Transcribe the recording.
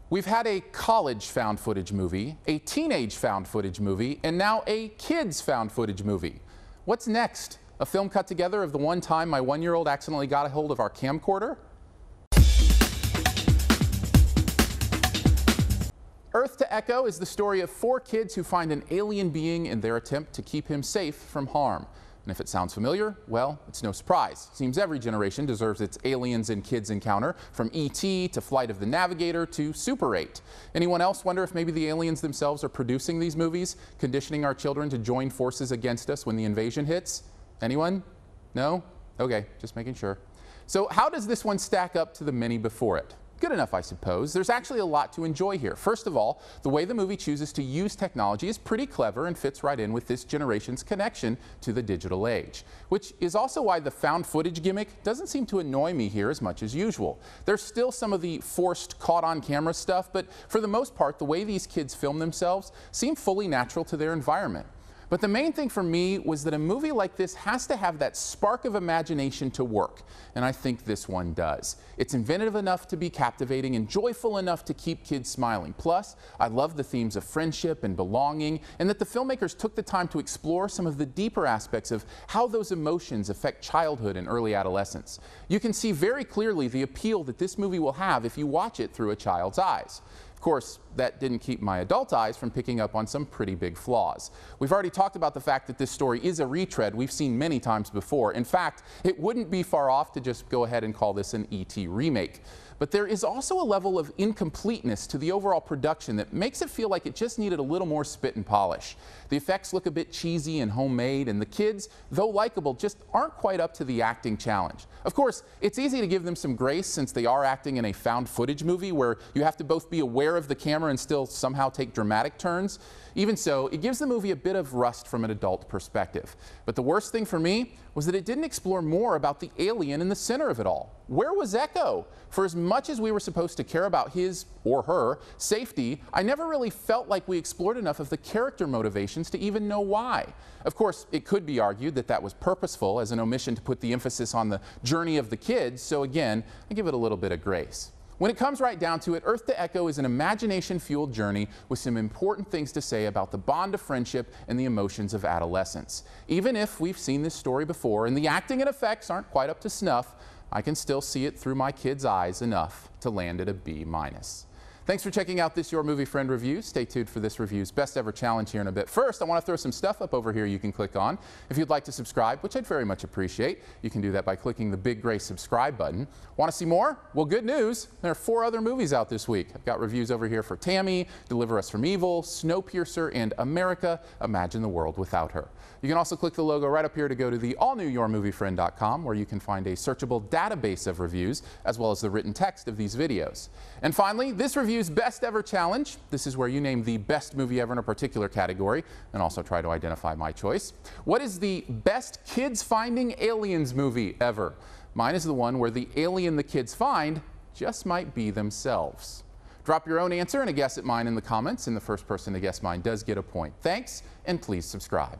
We've had a college found footage movie, a teenage found footage movie, and now a kids found footage movie. What's next? A film cut together of the one time my one-year-old accidentally got a hold of our camcorder? Earth to Echo is the story of 4 kids who find an alien being in their attempt to keep him safe from harm. And if it sounds familiar, well, it's no surprise. Seems every generation deserves its aliens and kids encounter, from E.T. to Flight of the Navigator to Super 8. Anyone else wonder if maybe the aliens themselves are producing these movies, conditioning our children to join forces against us when the invasion hits? Anyone? No? Okay, just making sure. So how does this one stack up to the many before it? Good enough, I suppose. There's actually a lot to enjoy here. First of all, the way the movie chooses to use technology is pretty clever and fits right in with this generation's connection to the digital age, which is also why the found footage gimmick doesn't seem to annoy me here as much as usual. There's still some of the forced caught on camera stuff, but for the most part, the way these kids film themselves seem fully natural to their environment. But the main thing for me was that a movie like this has to have that spark of imagination to work, and I think this one does. It's inventive enough to be captivating and joyful enough to keep kids smiling. Plus, I love the themes of friendship and belonging, and that the filmmakers took the time to explore some of the deeper aspects of how those emotions affect childhood and early adolescence. You can see very clearly the appeal that this movie will have if you watch it through a child's eyes. Of course, that didn't keep my adult eyes from picking up on some pretty big flaws. We've already talked about the fact that this story is a retread we've seen many times before. In fact, it wouldn't be far off to just go ahead and call this an E.T. remake. But there is also a level of incompleteness to the overall production that makes it feel like it just needed a little more spit and polish. The effects look a bit cheesy and homemade, and the kids, though likable, just aren't quite up to the acting challenge. Of course, it's easy to give them some grace since they are acting in a found footage movie where you have to both be aware of the camera and still somehow take dramatic turns. Even so, it gives the movie a bit of rust from an adult perspective. But the worst thing for me was that it didn't explore more about the alien in the center of it all. Where was Echo? For as much as we were supposed to care about his, or her, safety, I never really felt like we explored enough of the character motivations to even know why. Of course, it could be argued that that was purposeful as an omission to put the emphasis on the journey of the kids, so again, I give it a little bit of grace. When it comes right down to it, Earth to Echo is an imagination-fueled journey with some important things to say about the bond of friendship and the emotions of adolescence. Even if we've seen this story before and the acting and effects aren't quite up to snuff, I can still see it through my kids' eyes enough to land at a B-. Thanks for checking out this Your Movie Friend review. Stay tuned for this review's best ever challenge here in a bit. First, I want to throw some stuff up over here you can click on. If you'd like to subscribe, which I'd very much appreciate, you can do that by clicking the big gray subscribe button. Want to see more? Well, good news. There are 4 other movies out this week. I've got reviews over here for Tammy, Deliver Us from Evil, Snowpiercer, and America, Imagine the World Without Her. You can also click the logo right up here to go to the all-new YourMovieFriend.com, where you can find a searchable database of reviews, as well as the written text of these videos. And finally, this review's best ever challenge. This is where you name the best movie ever in a particular category, and also try to identify my choice. What is the best kids finding aliens movie ever? Mine is the one where the alien the kids find just might be themselves. Drop your own answer and a guess at mine in the comments, and the first person to guess mine does get a point. Thanks, and please subscribe.